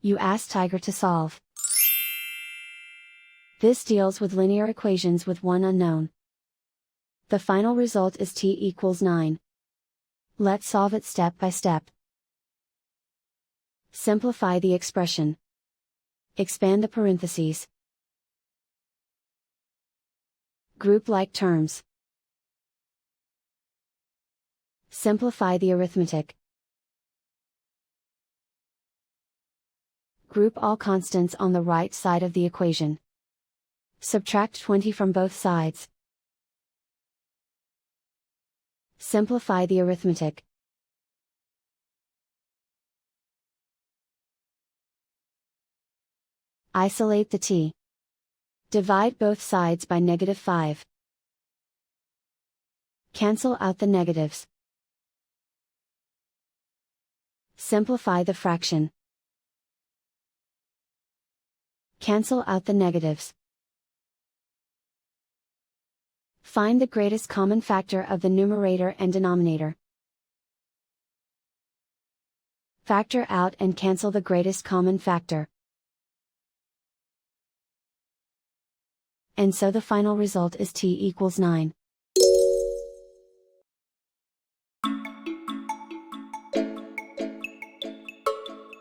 You ask Tiger to solve. This deals with linear equations with one unknown. The final result is t equals 9. Let's solve it step by step. Simplify the expression. Expand the parentheses. Group like terms. Simplify the arithmetic. Group all constants on the right side of the equation. Subtract 20 from both sides. Simplify the arithmetic. Isolate the t. Divide both sides by -5. Cancel out the negatives. Simplify the fraction. Cancel out the negatives. Find the greatest common factor of the numerator and denominator. Factor out and cancel the greatest common factor. And so the final result is t equals 9.